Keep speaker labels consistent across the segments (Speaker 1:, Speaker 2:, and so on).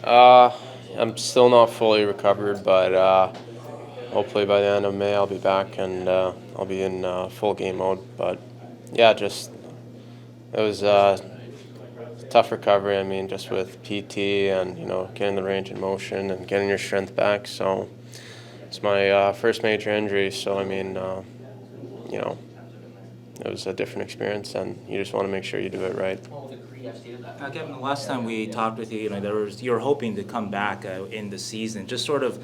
Speaker 1: Uh, I'm still not fully recovered, but hopefully by the end of May I'll be back and I'll be in full game mode. But yeah, just it was tough recovery. I mean, just with PT and getting the range in motion and getting your strength back. So it's my first major injury. So I mean, you know, it was a different experience, and you just want to make sure you do it right.
Speaker 2: Kevin, the last time we talked with you, you were hoping to come back in the season. Just sort of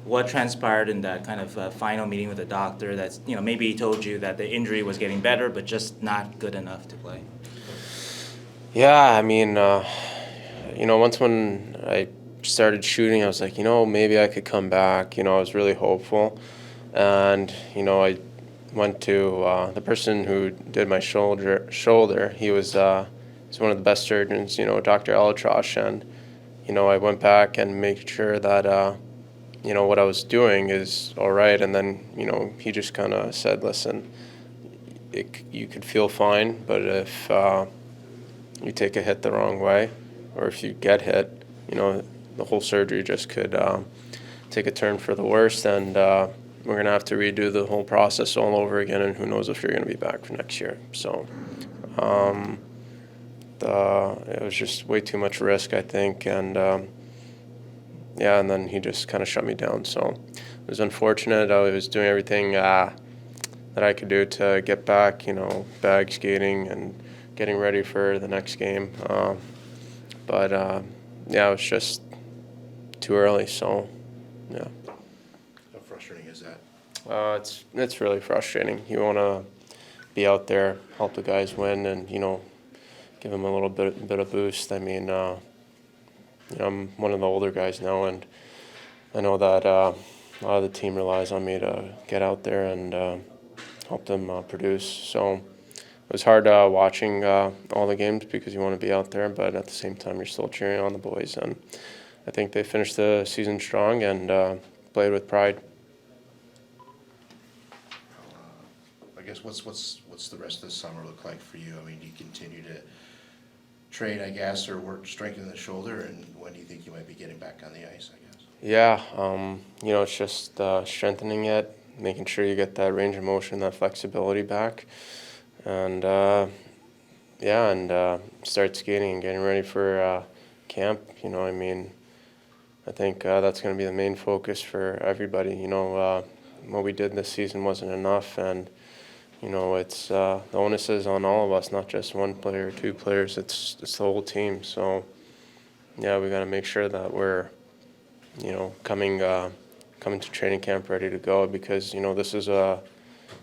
Speaker 2: what transpired in that kind of final meeting with the doctor. That's maybe he told you that the injury was getting better, but just not good enough to play.
Speaker 1: Yeah, I mean, once when I started shooting, I was like, maybe I could come back. I was really hopeful, and I went to the person who did my shoulder. He's one of the best surgeons, Dr. Elitrosh, and I went back and made sure that what I was doing is all right, and then he just kind of said, listen, you could feel fine, but if you take a hit the wrong way, or if you get hit, the whole surgery just could take a turn for the worst, and we're going to have to redo the whole process all over again, and who knows if you're going to be back for next year. So it was just way too much risk, I think, and yeah, and then he just kind of shut me down. So it was unfortunate. I was doing everything that I could do to get back, bag skating and getting ready for the next game. But yeah, it was just too early. So yeah.
Speaker 3: How frustrating is that?
Speaker 1: It's really frustrating. You want to be out there, help the guys win, and give them a little bit of boost. I mean, I'm one of the older guys now, and I know that a lot of the team relies on me to get out there and help them produce. So it was hard watching all the games because you want to be out there, but at the same time you're still cheering on the boys. And I think they finished the season strong and played with pride.
Speaker 3: I guess what's the rest of the summer look like for you? I mean, do you continue to train, I guess, or work strengthening the shoulder, and when do you think you might be getting back on the ice, I guess?
Speaker 1: Yeah, it's just strengthening it, making sure you get that range of motion, that flexibility back, and start skating and getting ready for camp. I mean, I think that's going to be the main focus for everybody. What we did this season wasn't enough, and it's the onus is on all of us, not just one player or two players. It's the whole team. So yeah, we got to make sure that we're coming to training camp ready to go, because this is a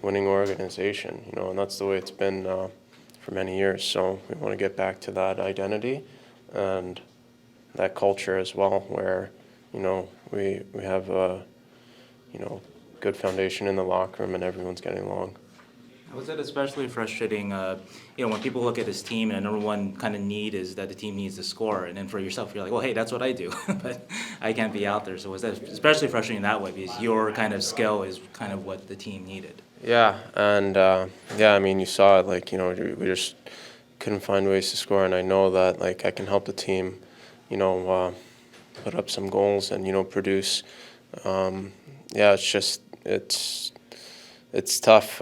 Speaker 1: winning organization, and that's the way it's been for many years. So we want to get back to that identity and that culture as well, where we have a good foundation in the locker room and everyone's getting along.
Speaker 2: Was it especially frustrating, when people look at this team and the number one kind of need is that the team needs to score, and then for yourself, you're like, well, hey, that's what I do, but I can't be out there. So was that especially frustrating that way because your kind of skill is kind of what the team needed?
Speaker 1: Yeah, and I mean, you saw it. Like we just couldn't find ways to score, and I know that I can help the team, put up some goals and produce. Yeah, it's just it's tough.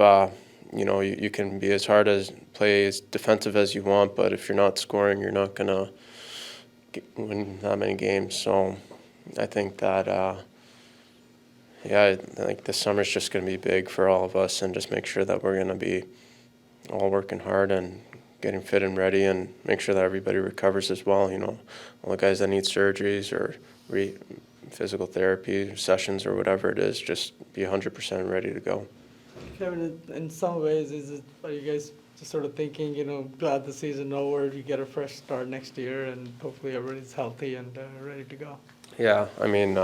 Speaker 1: You can be as hard as play as defensive as you want, but if you're not scoring, you're not gonna win that many games. So I think that I think this summer's just gonna be big for all of us, and just make sure that we're gonna be all working hard and getting fit and ready, and make sure that everybody recovers as well. All the guys that need surgeries or physical therapy sessions or whatever it is, just be 100% ready to go.
Speaker 4: Kevin, in some ways, are you guys just sort of thinking, glad the season over, you get a fresh start next year, and hopefully everybody's healthy and ready to go?
Speaker 1: Yeah, I mean,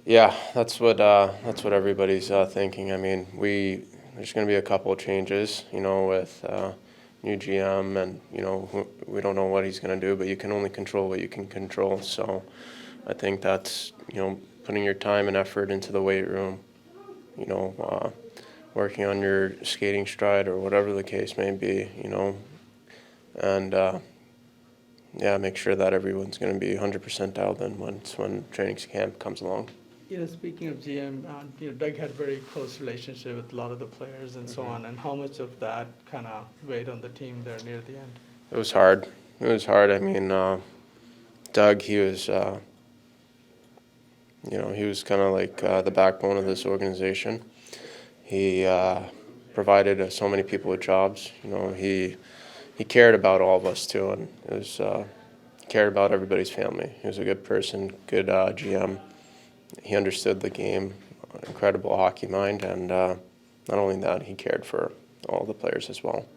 Speaker 1: yeah, that's what everybody's thinking. I mean, there's going to be a couple of changes, with new GM, and we don't know what he's going to do, but you can only control what you can control. So I think that's putting your time and effort into the weight room, working on your skating stride or whatever the case may be, and yeah, make sure that everyone's going to be 100% dialed in when training camp comes along.
Speaker 4: Speaking of GM, Doug had a very close relationship with a lot of the players and so on, and how much of that kind of weighed on the team there near the end?
Speaker 1: It was hard. It was hard. I mean, Doug, he was, he was kind of like the backbone of this organization. He provided so many people with jobs. He cared about all of us too, and it was he cared about everybody's family. He was a good person, good GM. He understood the game, incredible hockey mind, and not only that, he cared for all the players as well.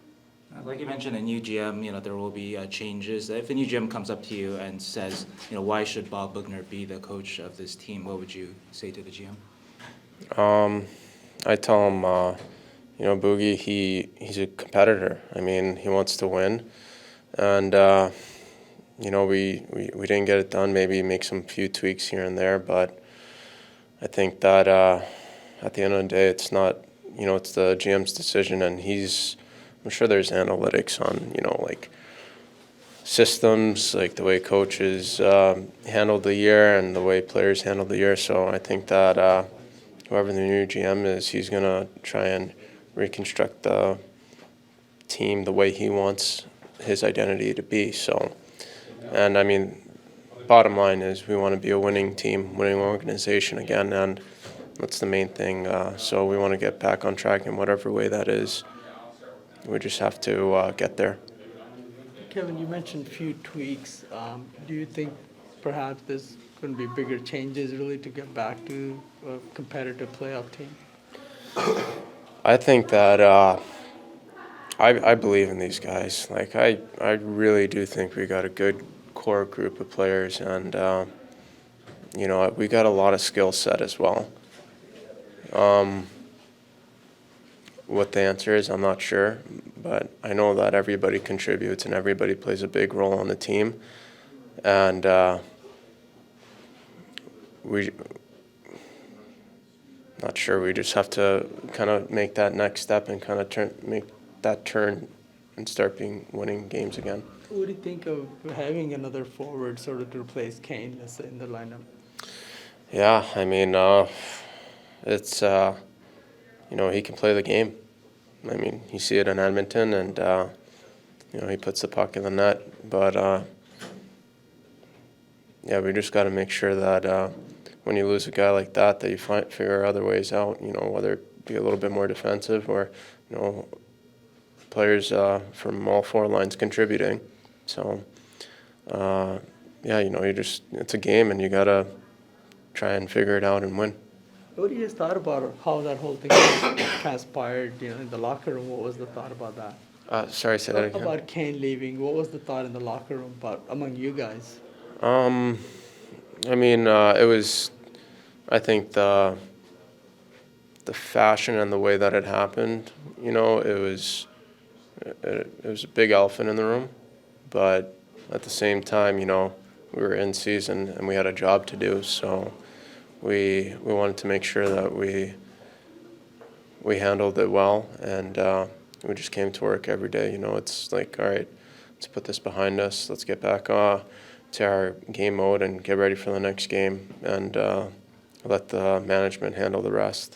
Speaker 2: Like you mentioned, a new GM, there will be changes. If a new GM comes up to you and says, why should Bob Boughner be the coach of this team, what would you say to the GM?
Speaker 1: I tell him, Boogie, he's a competitor. I mean, he wants to win, and we didn't get it done. Maybe make some few tweaks here and there, but I think that at the end of the day, it's not, it's the GM's decision, and I'm sure there's analytics on, like systems, like the way coaches handled the year and the way players handled the year. So I think that whoever the new GM is, he's going to try and reconstruct the team the way he wants his identity to be. So, and I mean, bottom line is we want to be a winning team, winning organization again, and that's the main thing. So we want to get back on track in whatever way that is. We just have to get there.
Speaker 4: Kevin, you mentioned a few tweaks. Do you think perhaps there's going to be bigger changes really to get back to a competitive playoff team?
Speaker 1: I think that I believe in these guys. Like I really do think we got a good core group of players, and we got a lot of skill set as well. What the answer is, I'm not sure, but I know that everybody contributes and everybody plays a big role on the team, and not sure. We just have to kind of make that next step and kind of make that turn and start winning games again.
Speaker 4: What do you think of having another forward sort of to replace Kane, let's say, in the lineup?
Speaker 1: Yeah, I mean, it's he can play the game. I mean, you see it in Edmonton, and he puts the puck in the net. But yeah, we just got to make sure that when you lose a guy like that you figure other ways out. Whether it be a little bit more defensive or players from all four lines contributing. So yeah, it's a game, and you got to try and figure it out and win.
Speaker 4: What do you guys thought about how that whole thing transpired, in the locker room? What was the thought about that?
Speaker 1: Sorry, say that again.
Speaker 4: About Kane leaving, what was the thought in the locker room among you guys?
Speaker 1: I mean, it was, I think the fashion and the way that it happened, it was a big elephant in the room, but at the same time, we were in season and we had a job to do, so we wanted to make sure that we handled it well, and we just came to work every day. It's like, all right, let's put this behind us. Let's get back to our game mode and get ready for the next game, and let the management handle the rest.